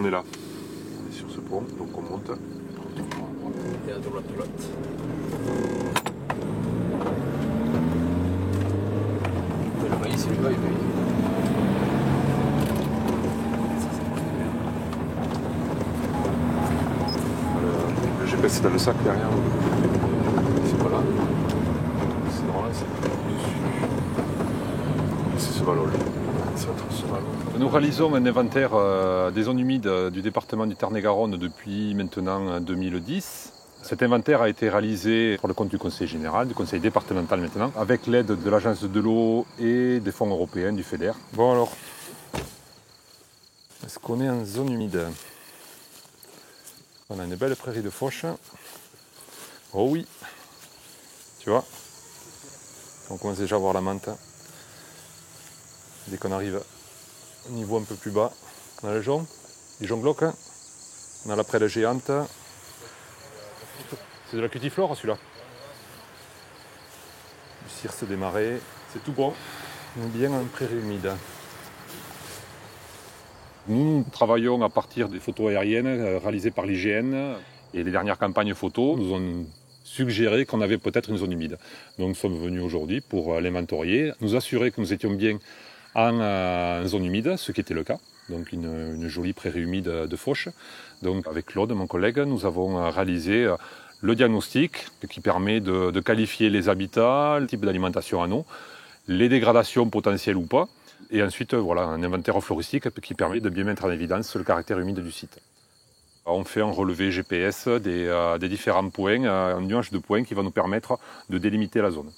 on est là. On est sur ce pont, donc on monte. Et à droite. Le maïs, il est là, il est. Le GPS c'est dans le sac derrière. C'est pas là. C'est dans là, c'est dessus. C'est ce vallon-là. Nous réalisons un inventaire des zones humides du département du Tarn-et-Garonne depuis maintenant 2010. Cet inventaire a été réalisé pour le compte du Conseil général, du Conseil départemental maintenant, avec l'aide de l'Agence de l'eau et des fonds européens, du FEDER. Bon alors, est-ce qu'on est en zone humide? On a une belle prairie de fauche. Oh oui, tu vois, on commence déjà à voir la menthe. Dès qu'on arrive au niveau un peu plus bas, on a le jonc, les joncs-glauques, on a la prêle géante. C'est de la cutiflore celui-là. Du cirse des marais, c'est tout bon. On est bien en prairie humide. Nous travaillons à partir des photos aériennes réalisées par l'IGN et les dernières campagnes photos nous ont suggéré qu'on avait peut-être une zone humide. Donc nous sommes venus aujourd'hui pour l'inventorier, nous assurer que nous étions bien en zone humide, ce qui était le cas. Donc une jolie prairie humide de fauche. Donc avec Claude, mon collègue, nous avons réalisé le diagnostic qui permet de qualifier les habitats, le type d'alimentation en eau, les dégradations potentielles ou pas. Et ensuite, voilà, un inventaire floristique qui permet de bien mettre en évidence le caractère humide du site. On fait un relevé GPS des différents points, un nuage de points qui va nous permettre de délimiter la zone.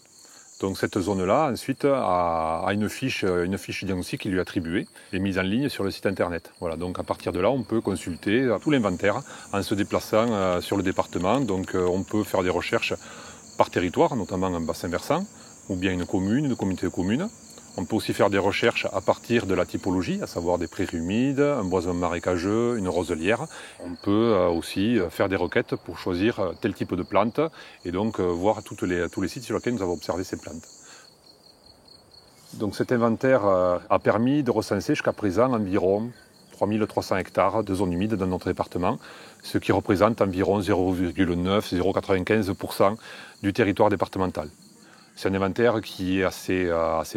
Donc cette zone-là, ensuite, a une fiche diagnostic qui lui est attribuée et mise en ligne sur le site internet. Voilà, donc à partir de là, on peut consulter tout l'inventaire en se déplaçant sur le département. Donc on peut faire des recherches par territoire, notamment en bassin versant, ou bien une commune, une communauté de communes. On peut aussi faire des recherches à partir de la typologie, à savoir des prairies humides, un boisement marécageux, une roselière. On peut aussi faire des requêtes pour choisir tel type de plante et donc voir tous les sites sur lesquels nous avons observé ces plantes. Donc cet inventaire a permis de recenser jusqu'à présent environ 3300 hectares de zones humides dans notre département, ce qui représente environ 0,9-0,95% du territoire départemental. C'est un inventaire qui est assez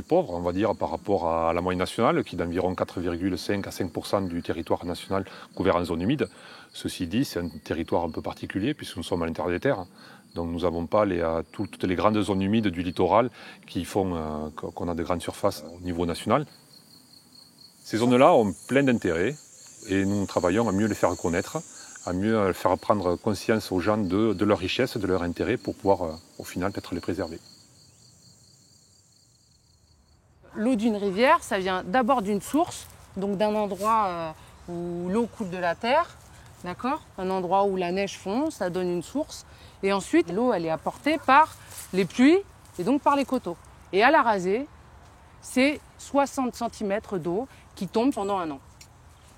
pauvre, on va dire, par rapport à la moyenne nationale, qui est d'environ 4,5 à 5% du territoire national couvert en zone humide. Ceci dit, c'est un territoire un peu particulier, puisque nous sommes à l'intérieur des terres. Donc nous n'avons pas toutes les grandes zones humides du littoral qui font qu'on a de grandes surfaces au niveau national. Ces zones-là ont plein d'intérêt, et nous travaillons à mieux les faire connaître, à mieux faire prendre conscience aux gens de leur richesse, de leur intérêt, pour pouvoir, au final, peut-être les préserver. L'eau d'une rivière, ça vient d'abord d'une source, donc d'un endroit où l'eau coule de la terre, d'accord ? Un endroit où la neige fond, ça donne une source. Et ensuite, l'eau, elle est apportée par les pluies et donc par les coteaux. Et à la rasée, c'est 60 cm d'eau qui tombent pendant un an.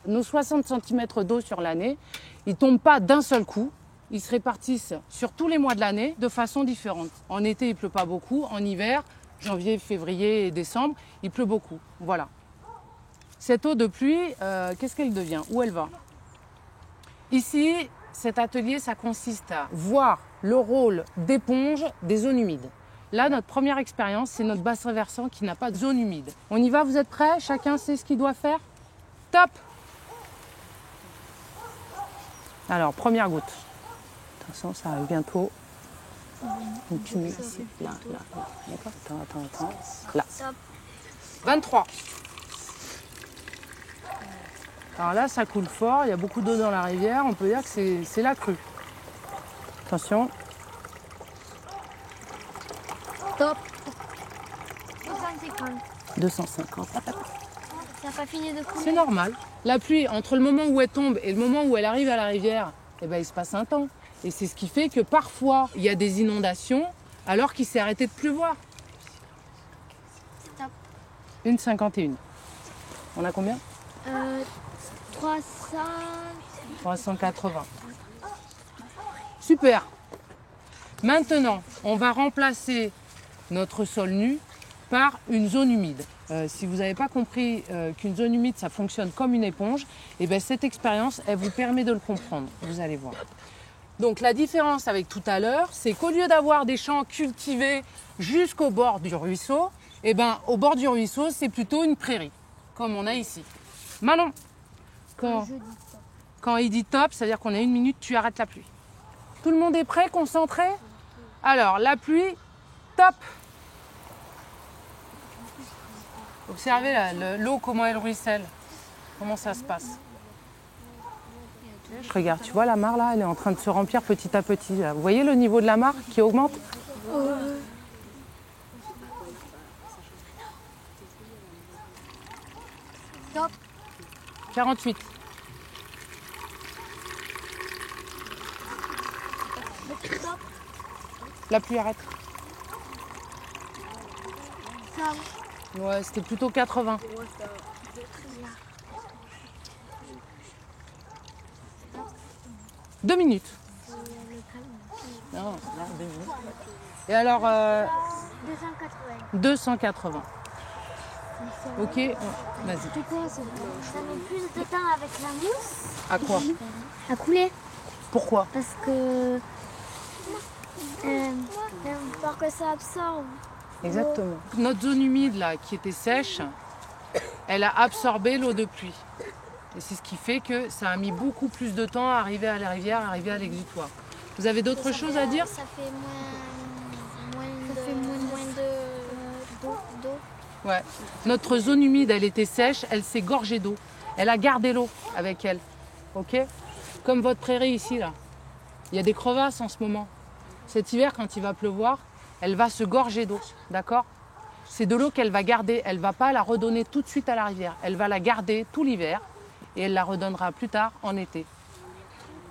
Nos 60 cm d'eau sur l'année, ils ne tombent pas d'un seul coup. Ils se répartissent sur tous les mois de l'année de façon différente. En été, il ne pleut pas beaucoup. En hiver, janvier, février et décembre, il pleut beaucoup. Voilà. Cette eau de pluie, qu'est-ce qu'elle devient? Où elle va? Ici, cet atelier, ça consiste à voir le rôle d'éponge des zones humides. Là, notre première expérience, c'est notre bassin versant qui n'a pas de zone humide. On y va, vous êtes prêts? Chacun sait ce qu'il doit faire? Top! Alors, première goutte. Attention, ça arrive bientôt. Donc tu mets ici, là. D'accord? Attends. Là. 23. Alors là, ça coule fort, il y a beaucoup d'eau dans la rivière, on peut dire que c'est la crue. Attention. Top. 250. 250. Ça n'a pas fini de couler. C'est normal. La pluie, entre le moment où elle tombe et le moment où elle arrive à la rivière, eh ben, il se passe un temps. Et c'est ce qui fait que parfois, il y a des inondations alors qu'il s'est arrêté de pleuvoir. Top. 1,51. On a combien? 300. 380. Super. Maintenant, on va remplacer notre sol nu par une zone humide. Si vous n'avez pas compris qu'une zone humide, ça fonctionne comme une éponge, et bien cette expérience, elle vous permet de le comprendre. Vous allez voir. Donc la différence avec tout à l'heure, c'est qu'au lieu d'avoir des champs cultivés jusqu'au bord du ruisseau, et ben au bord du ruisseau, c'est plutôt une prairie, comme on a ici. Manon, quand il dit top, ça veut dire qu'on a 1 minute, tu arrêtes la pluie. Tout le monde est prêt, concentré? Alors, la pluie, top. Observez l'eau, comment elle ruisselle. Comment ça se passe. Je regarde, tu vois la mare là, elle est en train de se remplir petit à petit. Là. Vous voyez le niveau de la mare qui augmente? Top. 48. Top. La pluie arrête. Ça. Ouais, c'était plutôt 80. 2 minutes. Non, là, 2 minutes. Et alors, 280. 280. Ok, vas-y. C'est quoi ça? Ça met plus de temps avec la mousse À quoi? à couler. Pourquoi? Parce que. Pour que ça absorbe. Exactement. Notre zone humide là, qui était sèche, elle a absorbé l'eau de pluie. Et c'est ce qui fait que ça a mis beaucoup plus de temps à arriver à la rivière, à arriver à l'exutoire. Vous avez d'autres choses à dire? Ça fait moins d'eau. Ouais. Notre zone humide, elle était sèche, elle s'est gorgée d'eau. Elle a gardé l'eau avec elle. Ok? Comme votre prairie ici là. Il y a des crevasses en ce moment. Cet hiver, quand il va pleuvoir, elle va se gorger d'eau. D'accord? C'est de l'eau qu'elle va garder. Elle ne va pas la redonner tout de suite à la rivière. Elle va la garder tout l'hiver et elle la redonnera plus tard en été.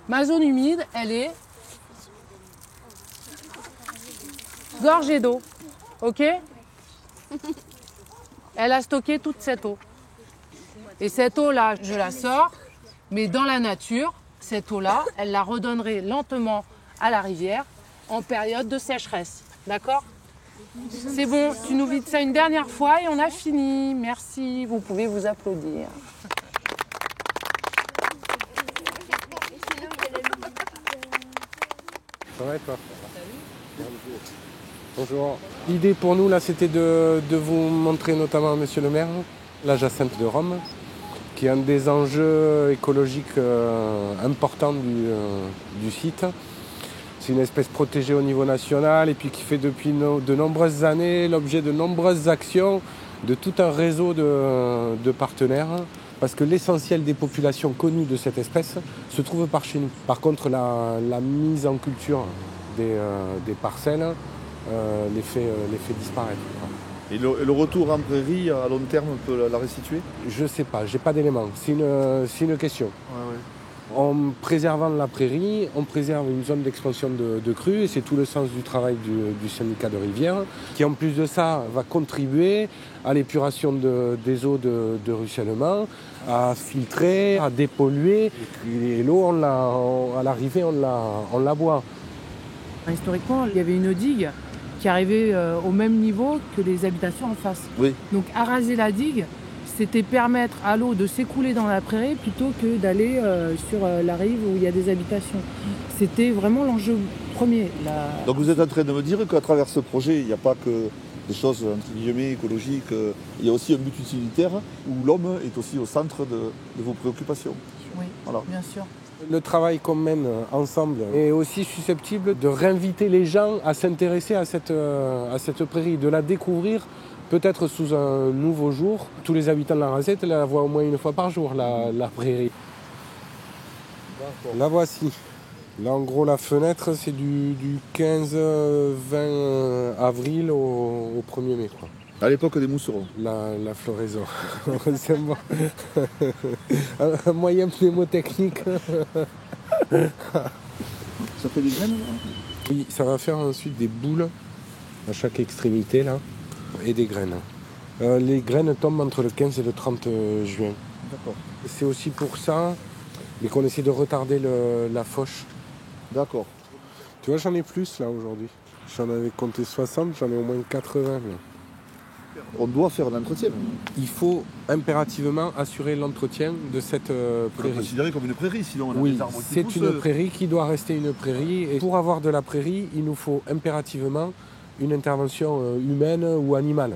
Ma zone humide, elle est gorgée d'eau. Ok? Elle a stocké toute cette eau. Et cette eau-là, je la sors, mais dans la nature, cette eau-là, elle la redonnerait lentement à la rivière en période de sécheresse. D'accord? C'est bon, tu nous vides ça une dernière fois et on a fini. Merci, vous pouvez vous applaudir. Ça va et toi? Bonjour. L'idée pour nous, là, c'était de vous montrer notamment Monsieur le maire, la Jacinthe de Rome, qui est un des enjeux écologiques importants du site. C'est une espèce protégée au niveau national et puis qui fait depuis de nombreuses années l'objet de nombreuses actions de tout un réseau de partenaires. Parce que l'essentiel des populations connues de cette espèce se trouve par chez nous. Par contre, la mise en culture des parcelles les fait disparaître. Et le retour en prairie à long terme peut la restituer? Je ne sais pas, j'ai pas d'éléments. C'est une question. Ouais. En préservant la prairie, on préserve une zone d'expansion de crues et c'est tout le sens du travail du syndicat de rivière qui en plus de ça va contribuer à l'épuration des eaux de ruissellement, à filtrer, à dépolluer. Et l'eau, à l'arrivée, on la boit. Historiquement, il y avait une digue qui arrivait au même niveau que les habitations en face. Oui. Donc araser la digue, c'était permettre à l'eau de s'écouler dans la prairie plutôt que d'aller sur la rive où il y a des habitations. C'était vraiment l'enjeu premier. Donc vous êtes en train de me dire qu'à travers ce projet, il n'y a pas que des choses entre guillemets écologiques, il y a aussi un but utilitaire où l'homme est aussi au centre de vos préoccupations. Oui, voilà. Bien sûr. Le travail qu'on mène ensemble est aussi susceptible de réinviter les gens à s'intéresser à cette prairie, de la découvrir peut-être sous un nouveau jour. Tous les habitants de la Rasette la voient au moins une fois par jour, la prairie. La voici. Là, en gros, la fenêtre, c'est du 15-20 avril au 1er mai. Quoi. À l'époque des mousserons. La floraison. C'est bon. Un moyen mnémotechnique. Ça fait des graines là? Oui, ça va faire ensuite des boules à chaque extrémité là, et des graines. Les graines tombent entre le 15 et le 30 juin. D'accord. C'est aussi pour ça qu'on essaie de retarder la fauche. D'accord. Tu vois, j'en ai plus là aujourd'hui. J'en avais compté 60, j'en ai au moins 80 là. On doit faire l'entretien. Il faut impérativement assurer l'entretien de cette On peut le prairie. considérer comme une prairie, sinon on a Oui, des arbres qui c'est poussent. une prairie qui doit rester une prairie. Et pour avoir de la prairie, il nous faut impérativement une intervention humaine ou animale,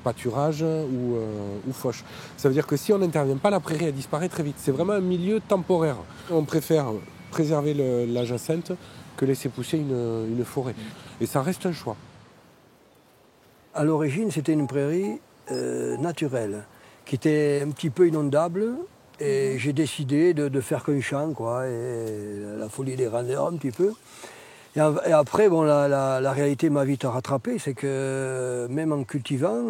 pâturage ou fauche. Ça veut dire que si on n'intervient pas, la prairie elle disparaît très vite. C'est vraiment un milieu temporaire. On préfère préserver la jacinthe que laisser pousser une forêt. Et ça reste un choix. À l'origine, c'était une prairie naturelle, qui était un petit peu inondable. Et j'ai décidé de faire qu'un champ, quoi, et la folie des grandeurs un petit peu. Et après, bon, la réalité m'a vite rattrapé, c'est que même en cultivant,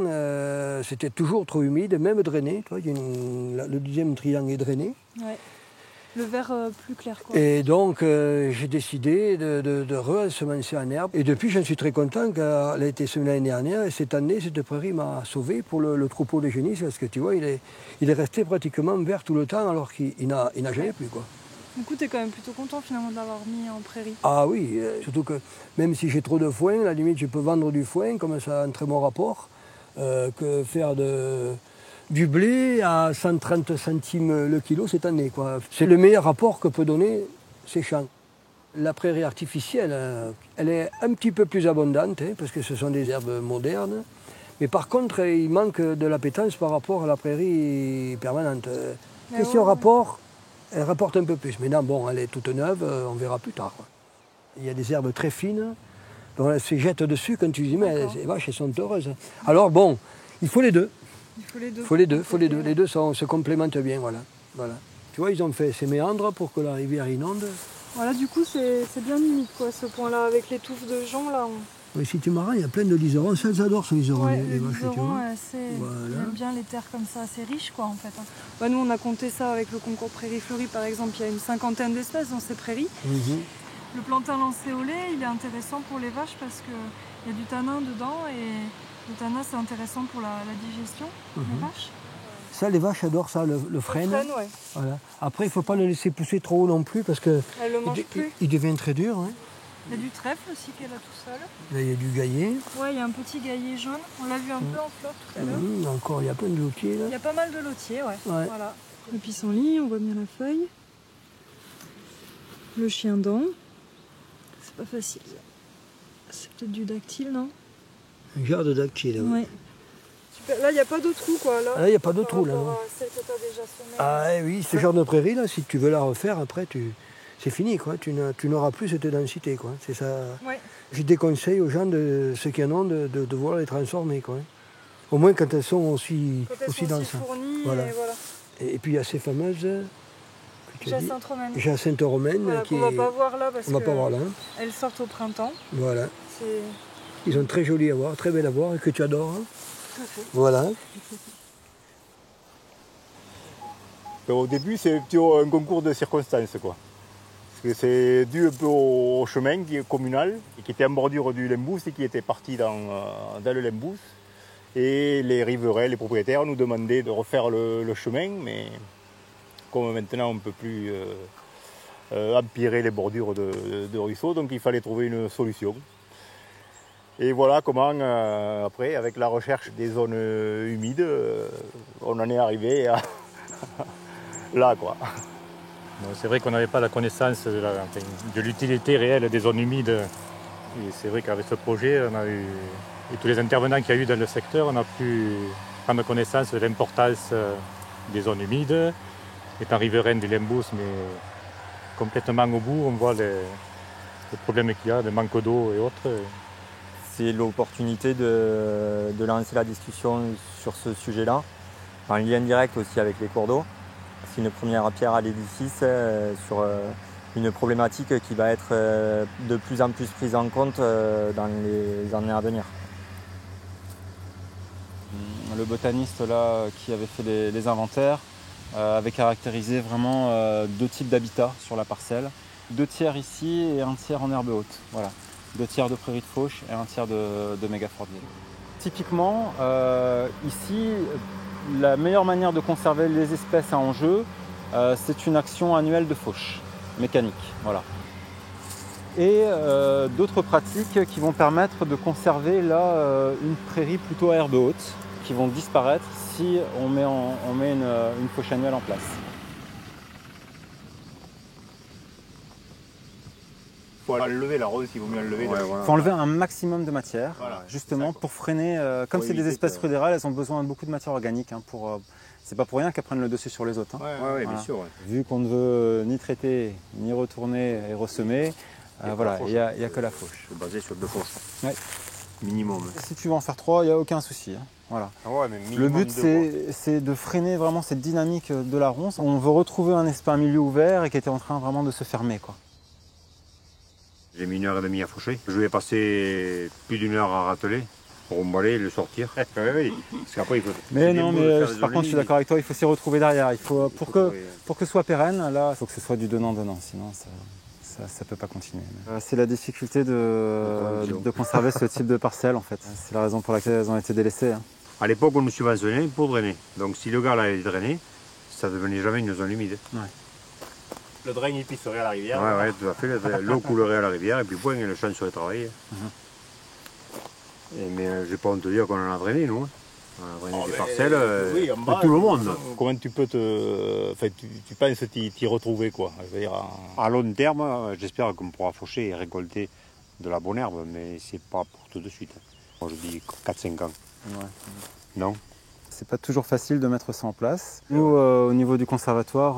c'était toujours trop humide, même drainé. Tu vois, le deuxième triangle est drainé. Ouais. Le vert plus clair, quoi. Et donc, j'ai décidé de re-semencer en herbe. Et depuis, j'en suis très content qu'elle a été semée l'année dernière. Et cette année, cette prairie m'a sauvé pour le troupeau de génisses, parce que tu vois, il est resté pratiquement vert tout le temps, alors qu'il n'a jamais plu, quoi. Du coup, tu es quand même plutôt content finalement de l'avoir mis en prairie. Ah oui, surtout que même si j'ai trop de foin, à la limite, je peux vendre du foin, comme ça a un très bon rapport, que faire du blé à 130 centimes le kilo cette année, quoi. C'est le meilleur rapport que peut donner ces champs. La prairie artificielle, elle est un petit peu plus abondante, hein, parce que ce sont des herbes modernes. Mais par contre, il manque de l'appétence par rapport à la prairie permanente. Question rapport, elle rapporte un peu plus. Maintenant, bon, elle est toute neuve, on verra plus tard, quoi. Il y a des herbes très fines, dont elles se jettent dessus quand tu dis, mais les vaches, elles sont heureuses. Alors bon, il faut les deux. Il faut les deux. Faut les deux. Les deux se complémentent bien, voilà. Tu vois, ils ont fait ces méandres pour que la rivière inonde. Voilà, du coup, c'est bien humide, quoi, ce point-là, avec les touffes de jonc, là. Oui, si tu marras, il y a plein de liserons. Ça, elles adorent ce liseron, Ouais, les vaches, tu vois. voilà. J'aime bien les terres comme ça, assez riches, quoi, en fait. Bah, nous, on a compté ça avec le concours Prairie Fleurie, par exemple. Il y a une 50aine d'espèces dans ces prairies. Le plantain lancéolé, il est intéressant pour les vaches parce qu'il y a du tanin dedans et le tanin, c'est intéressant pour la digestion des vaches. Ça, les vaches adorent ça, le frêne. Le frêne, ouais. Voilà. Après, il ne faut pas le laisser pousser trop haut non plus parce que Elle le mange plus. il devient très dur, hein. Il y a du trèfle aussi qui est là tout seul. Là, il y a du gaillet. Ouais, il y a un petit gaillet jaune. On l'a vu un peu en fleur tout à l'heure. Encore, il y a plein de lotiers, là. Il y a pas mal de lotiers, ouais. Ouais. Voilà. Le pissenlit, on voit bien la feuille. Le chien dent. C'est pas facile. C'est peut-être du dactyle, non? Un genre de dactyle, oui. Ouais. Super. Là, il n'y a pas de trou, quoi. Là, il n'y a pas de trou, là. Non. Celle que t'as déjà semée. Ah oui, ce genre de prairie, là, si tu veux la refaire, après, c'est fini, quoi. Tu n'auras plus cette densité, quoi. C'est ça. Ouais. Je déconseille aux gens, ceux qui en ont, de vouloir les transformer, quoi. Au moins quand elles sont aussi denses. Fournies, voilà. Et voilà. Et puis il y a ces fameuses Jacinthe romaine. Jacinthe romaine. Voilà, qu'on ne va pas voir là parce qu'elles sortent au printemps. Voilà. Ils sont très jolis à voir, très belles à voir et que tu adores. Hein. Voilà. Au début, c'est plutôt un concours de circonstances, quoi. Parce que c'est dû un peu au chemin qui est communal et qui était en bordure du Lembous et qui était parti dans le Lembous. Et les riverains, les propriétaires nous demandaient de refaire le chemin, mais comme maintenant on ne peut plus empirer les bordures de ruisseaux, donc il fallait trouver une solution. Et voilà comment, après, avec la recherche des zones humides, on en est arrivé à là, quoi. C'est vrai qu'on n'avait pas la connaissance de l'utilité réelle des zones humides. Et c'est vrai qu'avec ce projet, on a eu, et tous les intervenants qu'il y a eu dans le secteur, on a pu prendre connaissance de l'importance des zones humides. Étant riverain du Lembous, mais complètement au bout, on voit les problèmes qu'il y a, de manque d'eau et autres. C'est l'opportunité de lancer la discussion sur ce sujet-là, en lien direct aussi avec les cours d'eau. C'est une première pierre à l'édifice sur une problématique qui va être de plus en plus prise en compte dans les années à venir. Le botaniste là, qui avait fait les inventaires avait caractérisé vraiment 2 types d'habitats sur la parcelle. 2 tiers ici et 1 tiers en herbe haute. Voilà. 2 tiers de prairie de fauche et 1 tiers de mégafordier. Typiquement, ici, la meilleure manière de conserver les espèces à enjeu, c'est une action annuelle de fauche mécanique. Voilà. et d'autres pratiques qui vont permettre de conserver là une prairie plutôt à herbe haute, qui vont disparaître si on met une fauche annuelle en place. Il faut enlever la rose, il vaut mieux enlever. Il faut enlever un maximum de matière, justement pour freiner. Comme c'est des espèces rudérales, elles ont besoin de beaucoup de matière organique. C'est pas pour rien qu'elles prennent le dessus sur les autres. Voilà. Bien sûr. Vu qu'on ne veut ni traiter, ni retourner et ressemer, il n'y a que la fauche. C'est basé sur 2 fauches. Ouais. Minimum. Si tu veux en faire 3, il n'y a aucun souci. Voilà. Le but, c'est de freiner vraiment cette dynamique de la ronce. On veut retrouver un milieu ouvert et qui était en train vraiment de se fermer, quoi. J'ai mis 1h30 à faucher. Je vais passer plus d'1 heure à rateler pour emballer et le sortir. Oui, parce qu'après, il faut... Mais non, par contre, je suis d'accord avec toi, il faut s'y retrouver derrière. Il faut, pour que ce soit pérenne, là, il faut que ce soit du donnant-donnant, sinon ça ne peut pas continuer. C'est la difficulté de conserver ce type de parcelle, en fait. C'est la raison pour laquelle elles ont été délaissées. À l'époque, on nous subventionnait pour drainer. Donc si le gars là est drainé, ça ne devenait jamais une zone humide. Ouais. Le drain, il pisserait à la rivière. Oui, tout à fait. L'eau coulerait à la rivière et puis point, le champ serait travaillé. Mais je n'ai pas honte de dire qu'on en a drainé, nous. On a drainé des parcelles en bas, de tout le monde. Comment tu peux tu penses t'y retrouver, quoi? Je veux dire, à long terme, j'espère qu'on pourra faucher et récolter de la bonne herbe, mais c'est pas pour tout de suite. Moi, je dis 4-5 ans. Ouais. Non? C'est pas toujours facile de mettre ça en place. Nous, au niveau du conservatoire,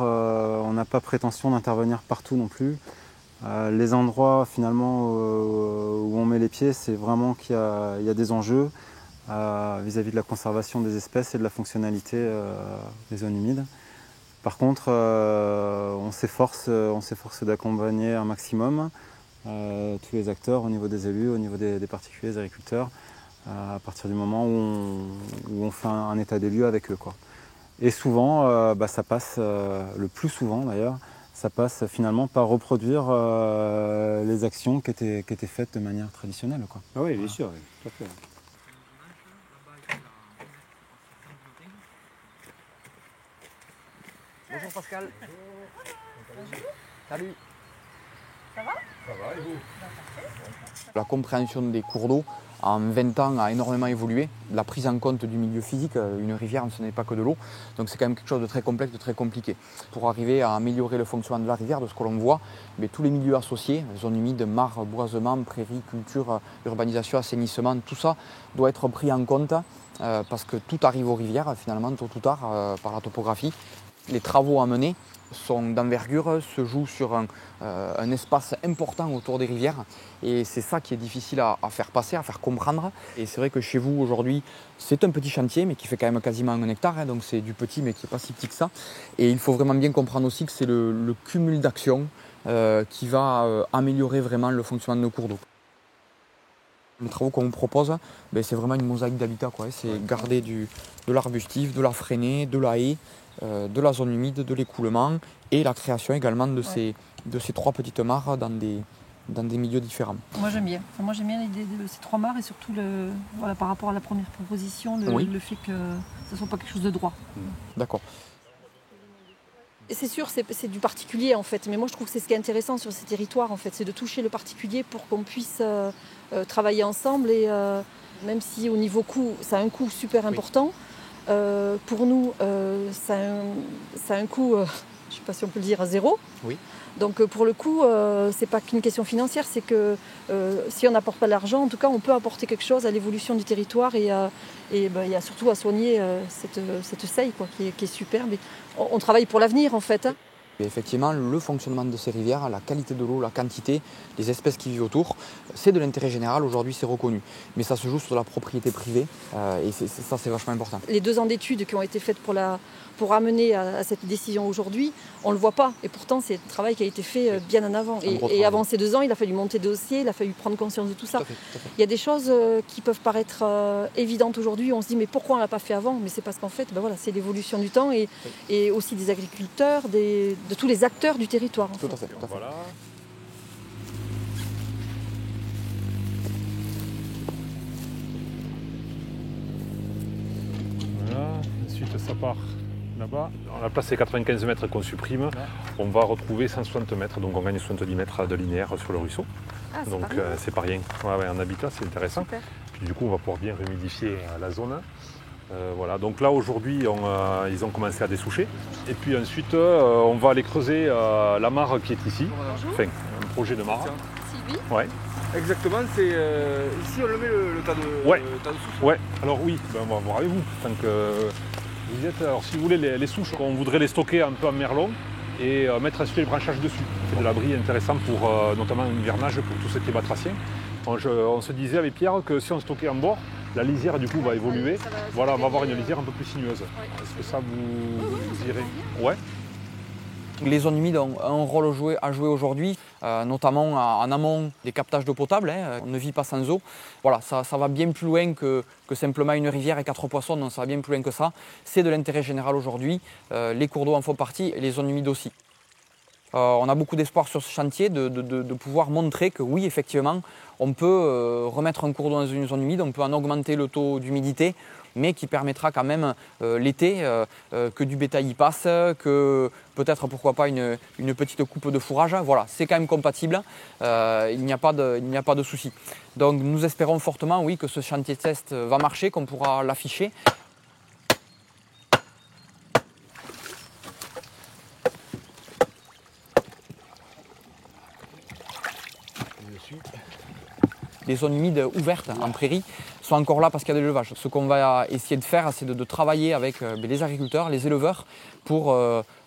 on n'a pas prétention d'intervenir partout non plus. Les endroits finalement où on met les pieds, c'est vraiment qu'il y a des enjeux vis-à-vis de la conservation des espèces et de la fonctionnalité des zones humides. Par contre, on s'efforce d'accompagner un maximum tous les acteurs au niveau des élus, au niveau des particuliers, des agriculteurs, à partir du moment où on fait un état des lieux avec eux, quoi. Et souvent, ça passe, le plus souvent d'ailleurs, ça passe finalement par reproduire les actions qui étaient faites de manière traditionnelle, quoi. Ah oui, bien sûr, tout à fait. Bonjour Pascal. Bonjour. Salut. Ça va? Ça va et vous? La compréhension des cours d'eau en 20 ans a énormément évolué. La prise en compte du milieu physique, une rivière ce n'est pas que de l'eau, donc c'est quand même quelque chose de très complexe, de très compliqué. Pour arriver à améliorer le fonctionnement de la rivière, de ce que l'on voit, mais tous les milieux associés, zones humides, mares, boisement, prairies, culture, urbanisation, assainissement, tout ça doit être pris en compte parce que tout arrive aux rivières finalement, tôt ou tard, par la topographie. Les travaux à mener sont d'envergure, se jouent sur un espace important autour des rivières et c'est ça qui est difficile à faire passer, à faire comprendre. Et c'est vrai que chez vous aujourd'hui, c'est un petit chantier mais qui fait quand même quasiment 1 hectare, donc c'est du petit mais qui n'est pas si petit que ça. Et il faut vraiment bien comprendre aussi que c'est le cumul d'actions qui va améliorer vraiment le fonctionnement de nos cours d'eau. Les travaux qu'on propose, c'est vraiment une mosaïque d'habitat, quoi. C'est garder de l'arbustif, de la freinée, de la haie, de la zone humide, de l'écoulement et la création également de ces 3 petites mares dans des milieux différents. Moi j'aime bien. Moi j'aime bien l'idée de ces 3 mares et surtout par rapport à la première proposition, le fait que ce ne soit pas quelque chose de droit. D'accord. C'est sûr, c'est du particulier en fait, mais moi je trouve que c'est ce qui est intéressant sur ces territoires en fait, c'est de toucher le particulier pour qu'on puisse travailler ensemble et même si au niveau coût, ça a un coût super important, pour nous ça a un coût, je ne sais pas si on peut le dire, à 0. Oui. Donc pour le coup, c'est pas qu'une question financière, c'est que si on n'apporte pas l'argent, en tout cas on peut apporter quelque chose à l'évolution du territoire et il y a surtout à soigner cette seille quoi, qui est superbe. Et on travaille pour l'avenir en fait. Et effectivement, le fonctionnement de ces rivières, la qualité de l'eau, la quantité, les espèces qui vivent autour, c'est de l'intérêt général, aujourd'hui c'est reconnu. Mais ça se joue sur la propriété privée et ça c'est vachement important. Les 2 ans d'études qui ont été faites pour amener à cette décision aujourd'hui, on ne le voit pas. Et pourtant c'est un travail qui a été fait bien en avant. Et avant ces 2 ans, il a fallu monter des dossiers, il a fallu prendre conscience de tout ça. Tout à fait. Il y a des choses qui peuvent paraître évidentes aujourd'hui, on se dit mais pourquoi on ne l'a pas fait avant? Mais c'est parce qu'en fait, c'est l'évolution du temps et aussi des agriculteurs, de tous les acteurs du territoire. Tout à fait. Voilà. Voilà, ensuite ça part Là-bas, la place c'est 95 mètres qu'on supprime, on va retrouver 160 mètres, donc on gagne 70 mètres de linéaire sur le ruisseau. Ah, donc c'est pas rien. Ouais, en habitat c'est intéressant. Super. Puis, du coup on va pouvoir bien humidifier la zone. Voilà. Donc là aujourd'hui ils ont commencé à dessoucher. Et puis ensuite on va aller creuser la mare qui est ici. Bonjour. Enfin un projet de mare. Sylvie. Ouais. Exactement, c'est ici on le met le tas de, Ouais. tas de souches. Ouais, alors oui, on va voir avec vous. Tant que vous êtes, alors si vous voulez les souches, on voudrait les stocker un peu en merlon et mettre ensuite les branchages dessus. C'est de l'abri intéressant pour notamment un hivernage pour tout ce qui est batracien. On se disait avec Pierre que si on stockait en bord, la lisière du coup va évoluer. Voilà, on va avoir une lisière un peu plus sinueuse. Est-ce que ça vous irez? Ouais. Les zones humides ont un rôle à jouer aujourd'hui, notamment en amont des captages d'eau potable. On ne vit pas sans eau. Voilà, ça va bien plus loin que simplement une rivière et 4 poissons, non, ça va bien plus loin que ça. C'est de l'intérêt général aujourd'hui. Les cours d'eau en font partie et les zones humides aussi. On a beaucoup d'espoir sur ce chantier de pouvoir montrer que oui, effectivement, on peut remettre un cours d'eau dans une zone humide, on peut en augmenter le taux d'humidité, mais qui permettra quand même l'été que du bétail y passe, que peut-être pourquoi pas une petite coupe de fourrage. Voilà, c'est quand même compatible, il n'y a pas de souci. Donc nous espérons fortement oui, que ce chantier test va marcher, qu'on pourra l'afficher. Les zones humides ouvertes en prairie sont encore là parce qu'il y a de l'élevage. Ce qu'on va essayer de faire, c'est de travailler avec les agriculteurs, les éleveurs, pour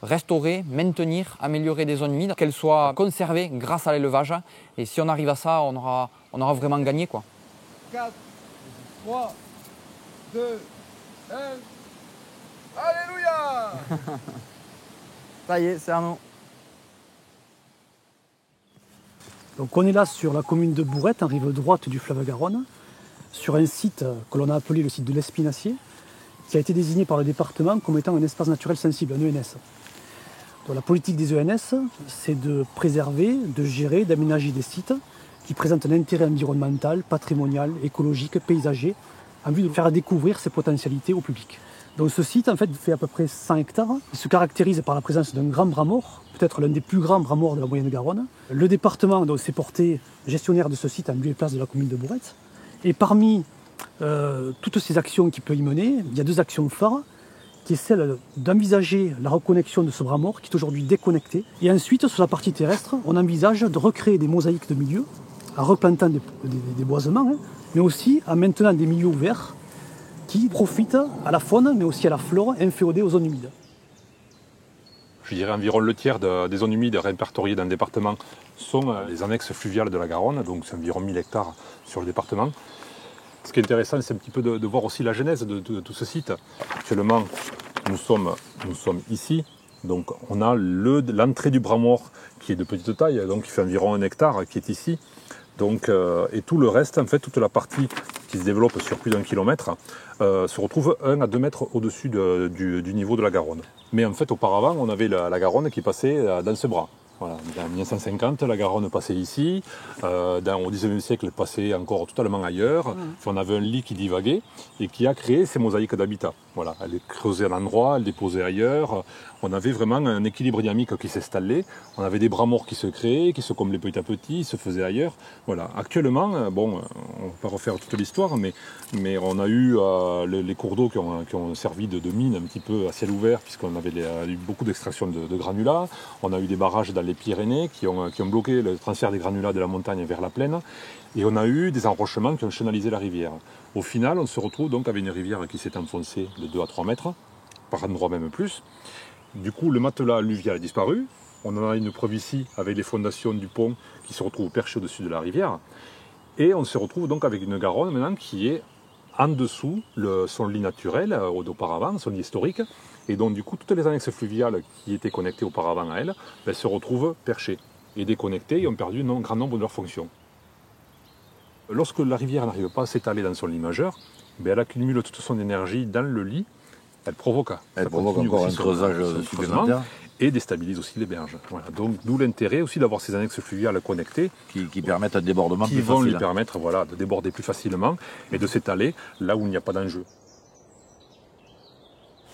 restaurer, maintenir, améliorer des zones humides, qu'elles soient conservées grâce à l'élevage. Et si on arrive à ça, on aura vraiment gagné, quoi. 4, 3, 2, 1. Alléluia. Ça y est, c'est à nous. Donc on est là sur la commune de Bourrette, en rive droite du fleuve Garonne, sur un site que l'on a appelé le site de l'Espinassier, qui a été désigné par le département comme étant un espace naturel sensible, un ENS. Donc la politique des ENS, c'est de préserver, de gérer, d'aménager des sites qui présentent un intérêt environnemental, patrimonial, écologique, paysager, en vue de faire découvrir ses potentialités au public. Donc ce site en fait fait à peu près 100 hectares. Il se caractérise par la présence d'un grand bras mort, peut-être l'un des plus grands bras morts de la moyenne Garonne. Le département s'est porté gestionnaire de ce site en lieu et place de la commune de Bourrette. Et parmi toutes ces actions qu'il peut y mener, il y a 2 actions phares, qui est celle d'envisager la reconnexion de ce bras mort qui est aujourd'hui déconnecté. Et ensuite, sur la partie terrestre, on envisage de recréer des mosaïques de milieux, en replantant des boisements, mais aussi en maintenant des milieux ouverts qui profitent à la faune, mais aussi à la flore inféodée aux zones humides. Je dirais environ le tiers des zones humides répertoriées dans le département sont les annexes fluviales de la Garonne, donc c'est environ 1000 hectares sur le département. Ce qui est intéressant, c'est un petit peu de voir aussi la genèse de tout ce site. Actuellement, nous sommes ici, donc on a l'entrée du bras mort qui est de petite taille, donc qui fait environ 1 hectare, qui est ici. Donc, et tout le reste, en fait, toute la partie qui se développe sur plus d'1 kilomètre, se retrouve 1 à 2 mètres au-dessus du niveau de la Garonne. Mais en fait, auparavant, on avait la Garonne qui passait dans ce bras. Voilà. En 1950, la Garonne passait ici. Au XIXe siècle, elle passait encore totalement ailleurs. Puis on avait un lit qui divaguait et qui a créé ces mosaïques d'habitat. Voilà. Elle est creusée à un endroit, elle déposait ailleurs. On avait vraiment un équilibre dynamique qui s'installait. On avait des bras morts qui se créaient, qui se comblaient petit à petit, se faisaient ailleurs. Voilà. Actuellement, bon, on ne va pas refaire toute l'histoire, mais on a eu les cours d'eau qui ont servi de mine un petit peu à ciel ouvert, puisqu'on avait eu beaucoup d'extraction de granulats. On a eu des barrages dans les Pyrénées qui ont bloqué le transfert des granulats de la montagne vers la plaine. Et on a eu des enrochements qui ont chenalisé la rivière. Au final, on se retrouve donc avec une rivière qui s'est enfoncée de 2 à 3 mètres, par endroits même plus. Du coup, le matelas alluvial a disparu. On en a une preuve ici avec les fondations du pont qui se retrouvent perchées au-dessus de la rivière. Et on se retrouve donc avec une Garonne maintenant qui est en dessous son lit naturel d'auparavant, son lit historique. Et donc du coup, toutes les annexes fluviales qui étaient connectées auparavant à elle, se retrouvent perchées et déconnectées et ont perdu un grand nombre de leurs fonctions. Lorsque la rivière n'arrive pas à s'étaler dans son lit majeur, elle accumule toute son énergie dans le lit. Elle provoque encore un creusage supplémentaire et déstabilise aussi les berges. Voilà. Donc d'où l'intérêt aussi d'avoir ces annexes fluviales connectées qui permettent un débordement plus facile. Qui vont lui permettre de déborder plus facilement et de s'étaler là où il n'y a pas d'enjeu.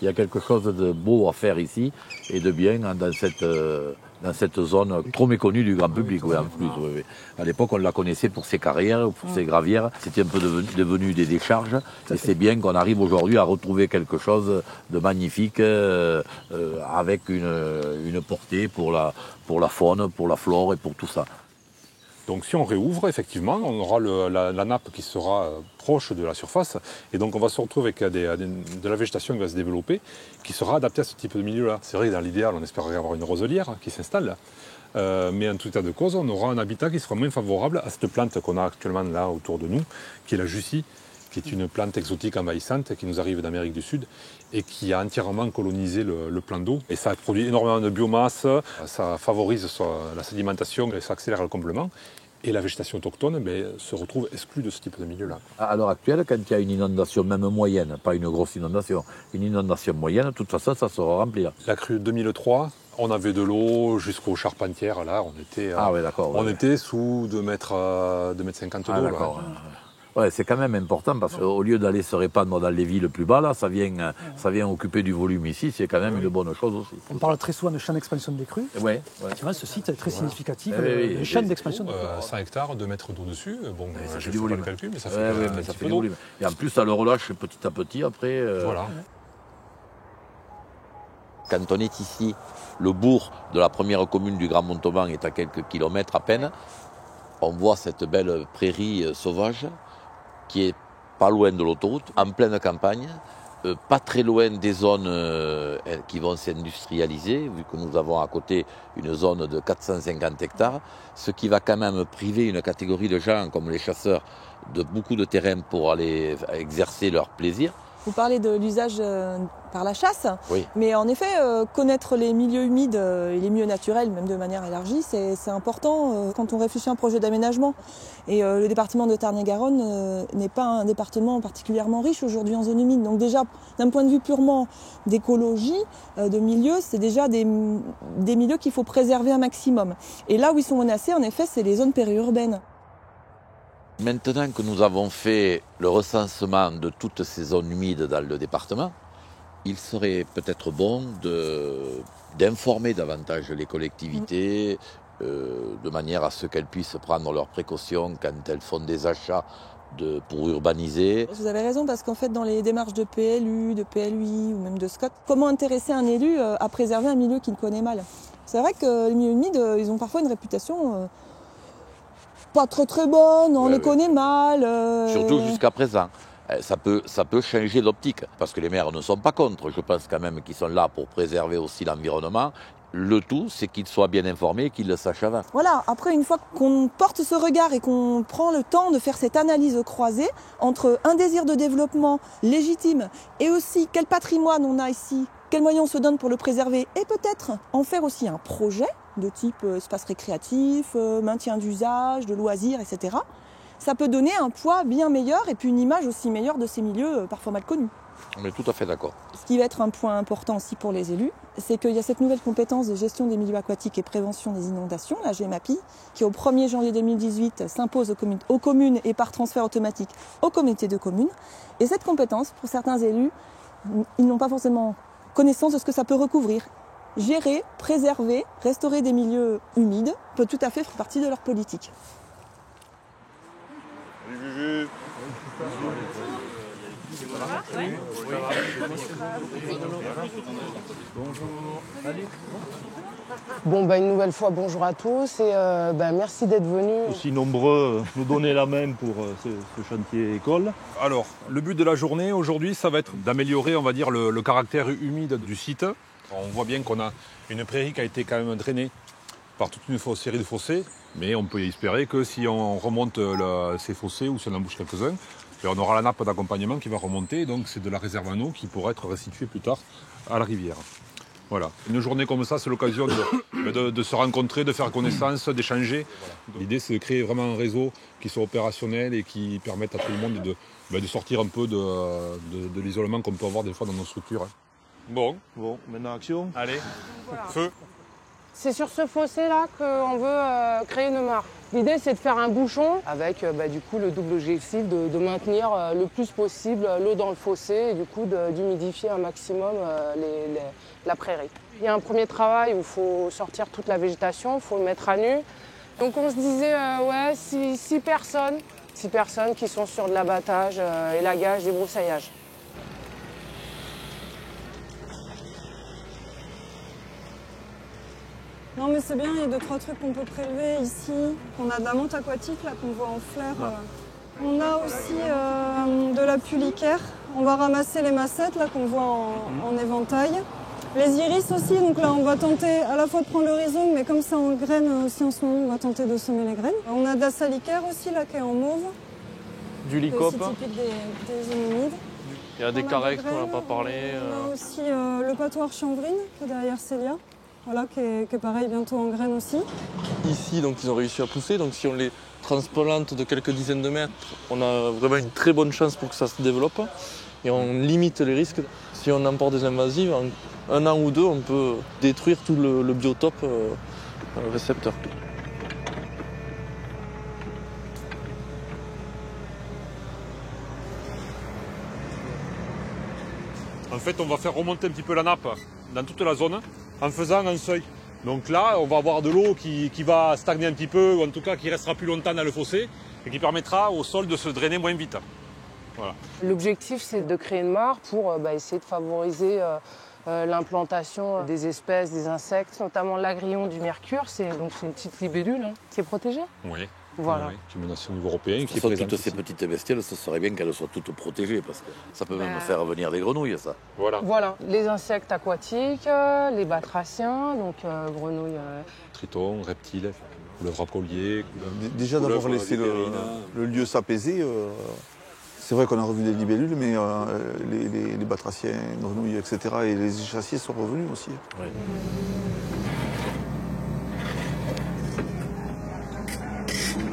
Il y a quelque chose de beau à faire ici et de bien dans cette zone trop méconnue du grand public. Oui, en plus, oui. À l'époque, on la connaissait pour ses carrières, pour ses gravières. C'était un peu devenu des décharges. Et c'est bien qu'on arrive aujourd'hui à retrouver quelque chose de magnifique avec une portée pour la faune, pour la flore et pour tout ça. Donc si on réouvre, effectivement, on aura la nappe qui sera proche de la surface. Et donc on va se retrouver avec de la végétation qui va se développer, qui sera adaptée à ce type de milieu-là. C'est vrai que dans l'idéal, on espérerait avoir une roselière qui s'installe. Mais en tout état de cause, on aura un habitat qui sera moins favorable à cette plante qu'on a actuellement là autour de nous, qui est la jussie, qui est une plante exotique envahissante qui nous arrive d'Amérique du Sud et qui a entièrement colonisé le plan d'eau. Et ça produit énormément de biomasse, ça favorise la sédimentation et ça accélère le comblement. Et la végétation autochtone se retrouve exclue de ce type de milieu-là. À l'heure actuelle, quand il y a une inondation, même moyenne, pas une grosse inondation, une inondation moyenne, de toute façon, ça sera rempli. La crue 2003, on avait de l'eau jusqu'aux charpentières. Là, on était sous 2,50 mètres d'eau. D'accord. Ouais, c'est quand même important parce qu'au lieu d'aller se répandre dans les villes plus bas, là, ça vient occuper du volume ici, c'est quand même une bonne chose aussi. On parle très souvent de champ d'expansion des crues. Ouais. Tu vois, ce site est très significatif, le champ d'expansion des crues. 100 hectares, 2 mètres d'eau dessus, bon, je fais pas le calcul, mais ça fait du volume. Et en plus, ça le relâche petit à petit après. Voilà. Quand on est ici, le bourg de la première commune du Grand Montauban est à quelques kilomètres à peine. On voit cette belle prairie sauvage qui est pas loin de l'autoroute, en pleine campagne, pas très loin des zones qui vont s'industrialiser, vu que nous avons à côté une zone de 450 hectares, ce qui va quand même priver une catégorie de gens, comme les chasseurs, de beaucoup de terrain pour aller exercer leur plaisir. Vous parlez de l'usage par la chasse, oui. Mais en effet, connaître les milieux humides et les milieux naturels, même de manière élargie, c'est important quand on réfléchit à un projet d'aménagement. Et le département de Tarn-et-Garonne n'est pas un département particulièrement riche aujourd'hui en zone humide. Donc déjà, d'un point de vue purement d'écologie, de milieux, c'est déjà des milieux qu'il faut préserver un maximum. Et là où ils sont menacés, en effet, c'est les zones périurbaines. Maintenant que nous avons fait le recensement de toutes ces zones humides dans le département, il serait peut-être bon d'informer davantage les collectivités de manière à ce qu'elles puissent prendre leurs précautions quand elles font des achats pour urbaniser. Vous avez raison, parce qu'en fait, dans les démarches de PLU, de PLUI ou même de SCOT, comment intéresser un élu à préserver un milieu qu'il connaît mal? C'est vrai que les milieux humides, ils ont parfois une réputation pas très bonne, on les connaît mal. Surtout jusqu'à présent. Ça peut changer l'optique, parce que les maires ne sont pas contre. Je pense quand même qu'ils sont là pour préserver aussi l'environnement. Le tout, c'est qu'ils soient bien informés et qu'ils le sachent avant. Voilà, après, une fois qu'on porte ce regard et qu'on prend le temps de faire cette analyse croisée entre un désir de développement légitime et aussi quel patrimoine on a ici, quels moyens on se donne pour le préserver et peut-être en faire aussi un projet de type espace récréatif, maintien d'usage, de loisirs, etc. Ça peut donner un poids bien meilleur et puis une image aussi meilleure de ces milieux parfois mal connus. On est tout à fait d'accord. Ce qui va être un point important aussi pour les élus, c'est qu'il y a cette nouvelle compétence de gestion des milieux aquatiques et prévention des inondations, la GEMAPI, qui au 1er janvier 2018 s'impose aux communes et par transfert automatique aux communautés de communes. Et cette compétence, pour certains élus, ils n'ont pas forcément connaissance de ce que ça peut recouvrir. Gérer, préserver, restaurer des milieux humides peut tout à fait faire partie de leur politique. Bon, une nouvelle fois, bonjour à tous et merci d'être venus. Aussi nombreux nous donner la main pour ce chantier école. Alors, le but de la journée aujourd'hui, ça va être d'améliorer, on va dire, le caractère humide du site. On voit bien qu'on a une prairie qui a été quand même drainée par toute une série de fossés, mais on peut espérer que si on remonte ces fossés ou si on en bouge quelques-uns, on aura la nappe d'accompagnement qui va remonter, donc c'est de la réserve en eau qui pourra être restituée plus tard à la rivière. Voilà. Une journée comme ça, c'est l'occasion de se rencontrer, de faire connaissance, d'échanger. L'idée, c'est de créer vraiment un réseau qui soit opérationnel et qui permette à tout le monde de sortir un peu de l'isolement qu'on peut avoir des fois dans nos structures. Bon, maintenant action. Allez, voilà. Feu. C'est sur ce fossé-là qu'on veut créer une mare. L'idée, c'est de faire un bouchon avec du coup le double objectif de maintenir le plus possible l'eau dans le fossé et du coup d'humidifier un maximum la prairie. Il y a un premier travail où il faut sortir toute la végétation, il faut le mettre à nu. Donc on se disait, ouais, 6 personnes qui sont sur de l'abattage, élagage, débroussaillage. Non mais c'est bien, il y a 2-3 trucs qu'on peut prélever ici. On a de la menthe aquatique là qu'on voit en fleurs. On a aussi de la pulicaire. On va ramasser les massettes là qu'on voit en éventail. Les iris aussi, donc là on va tenter à la fois de prendre le rhizome, mais comme ça en graines aussi en ce moment, on va tenter de semer les graines. On a de la salicaire aussi là qui est en mauve. Du lycope. C'est typique des homininides. Il y a des carex qu'on n'a pas parlé. On a aussi le patoir chanvrine qui est derrière Célia. Voilà, qui est pareil, bientôt en graines aussi. Ici, donc, ils ont réussi à pousser. Donc, si on les transplante de quelques dizaines de mètres, on a vraiment une très bonne chance pour que ça se développe. Et on limite les risques. Si on emporte des invasives, en 1 an ou 2, on peut détruire tout le biotope récepteur. En fait, on va faire remonter un petit peu la nappe dans toute la zone en faisant un seuil. Donc là, on va avoir de l'eau qui va stagner un petit peu, ou en tout cas qui restera plus longtemps dans le fossé, et qui permettra au sol de se drainer moins vite. Voilà. L'objectif, c'est de créer une mare pour essayer de favoriser l'implantation des espèces, des insectes, notamment l'agrillon du mercure. C'est une petite libellule qui est protégée. Oui. Voilà. Oui, qui est menacée au niveau européen. Qui est toutes ces petites bestioles, ce serait bien qu'elles soient toutes protégées, parce que ça peut même faire venir des grenouilles, ça. Voilà. Les insectes aquatiques, les batraciens, donc grenouilles. Tritons, reptiles, couleuvres à collier. Déjà d'avoir laissé le lieu s'apaiser, c'est vrai qu'on a revu des libellules, mais les batraciens, les grenouilles, etc. et les échassiers sont revenus aussi. Oui.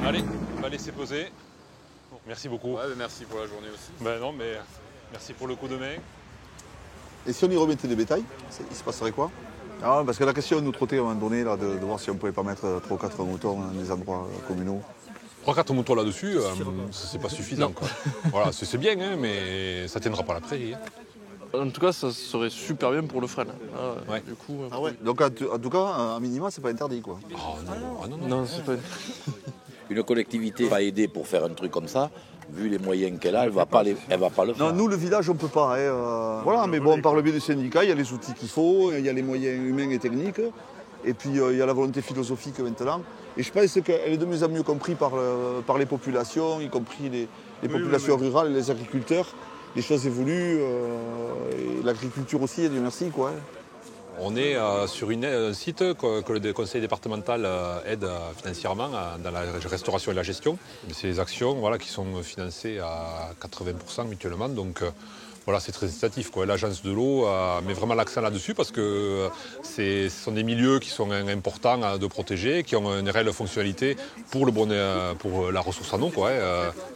Allez, on va laisser poser. Merci beaucoup. Ouais, merci pour la journée aussi. Non, mais merci pour le coup de main. Et si on y remettait des bétails, il se passerait quoi? Parce que la question nous trottait à un moment donné là, de voir si on ne pouvait pas mettre 3 ou 4 moutons dans des endroits communaux. 3-4 moutons là-dessus, c'est pas suffisant. Voilà, c'est bien, hein, mais ça ne tiendra pas la prairie. Hein. En tout cas, ça serait super bien pour le frêne. Ouais. Du coup, Donc en tout cas, à minima, c'est pas interdit, quoi. Non, c'est pas. Une collectivité va aider pour faire un truc comme ça. Vu les moyens qu'elle a, elle va pas le faire. Non, nous, le village, on peut pas. Voilà, mais bon, par le biais du syndicat, il y a les outils qu'il faut, il y a les moyens humains et techniques, et puis il y a la volonté philosophique maintenant. Et je pense qu'elle est de mieux en mieux comprise par les populations, y compris les populations rurales et les agriculteurs. Les choses évoluent, et l'agriculture aussi, Dieu merci, quoi. On est sur un site que le conseil départemental aide financièrement dans la restauration et la gestion. C'est des actions qui sont financées à 80% mutuellement. Donc voilà, c'est très incitatif. L'agence de l'eau met vraiment l'accent là-dessus parce que ce sont des milieux qui sont importants de protéger, qui ont une réelle fonctionnalité pour la ressource en eau.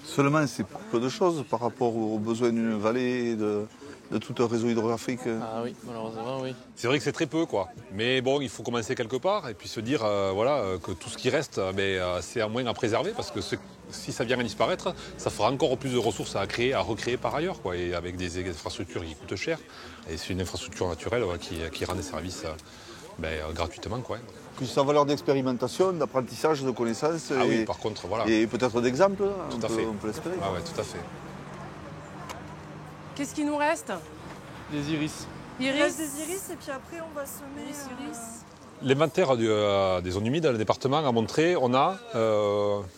Seulement, c'est peu de choses par rapport aux besoins d'une vallée, de tout un réseau hydrographique. Ah oui, malheureusement, oui. C'est vrai que c'est très peu, Mais bon, il faut commencer quelque part et puis se dire que tout ce qui reste, c'est à moins à préserver parce que si ça vient à disparaître, ça fera encore plus de ressources à créer, à recréer par ailleurs, et avec des infrastructures qui coûtent cher. Et c'est une infrastructure naturelle qui rend des services gratuitement, Puis sa valeur d'expérimentation, d'apprentissage, de connaissances. Oui, par contre, voilà. Et peut-être d'exemple, on peut l'espérer. Ah ouais, tout à fait. Qu'est-ce qui nous reste? Des iris. Il reste des iris et puis après on va semer les iris. L'inventaire des zones humides, le département a montré, on a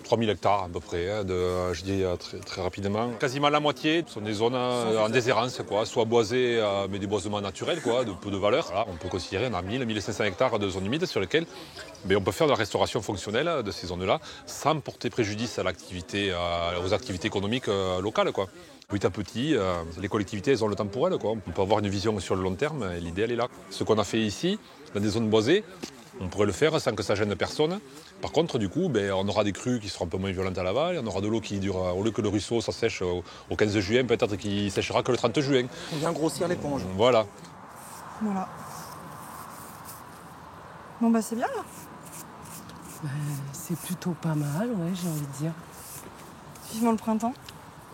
3000 hectares à peu près, je dis très rapidement. Quasiment la moitié sont des zones en déshérence, soit boisées, mais des boisements naturels, de peu de valeur. Voilà, on peut considérer qu'on a 1000-1500 hectares de zones humides sur lesquelles on peut faire de la restauration fonctionnelle de ces zones-là sans porter préjudice aux activités économiques locales. Petit à petit, les collectivités elles ont le temps pour elles. On peut avoir une vision sur le long terme et l'idée elle est là. Ce qu'on a fait ici, dans des zones boisées, on pourrait le faire sans que ça gêne personne. Par contre, du coup, on aura des crues qui seront un peu moins violentes à l'aval, on aura de l'eau qui dure, au lieu que le ruisseau ça sèche au 15 juin, peut-être qu'il séchera que le 30 juin. On vient grossir l'éponge. Voilà. Voilà. Bon c'est bien là. C'est plutôt pas mal, ouais, j'ai envie de dire. Vivement le printemps.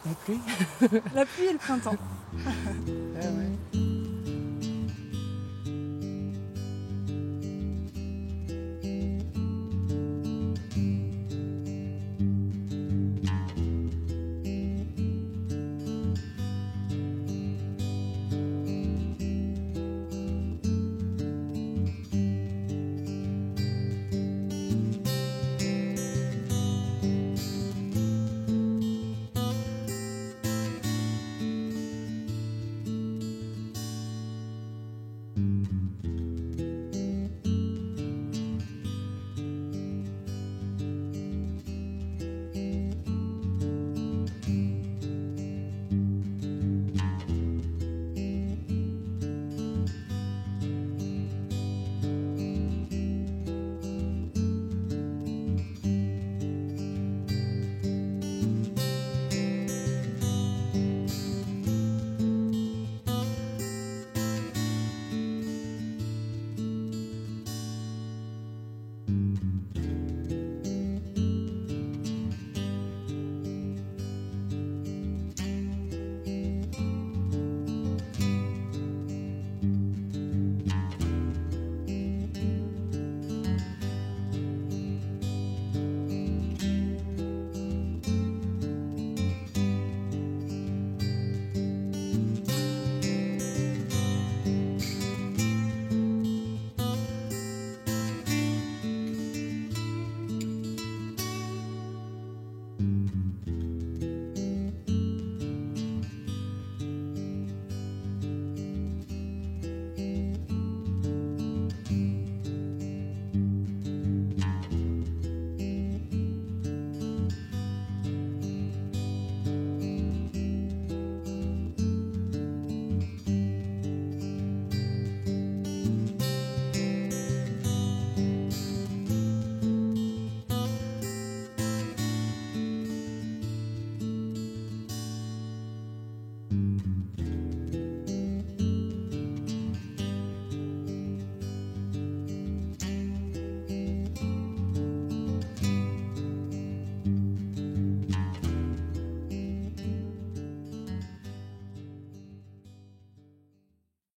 La pluie. La pluie et le printemps. Ouais, ouais.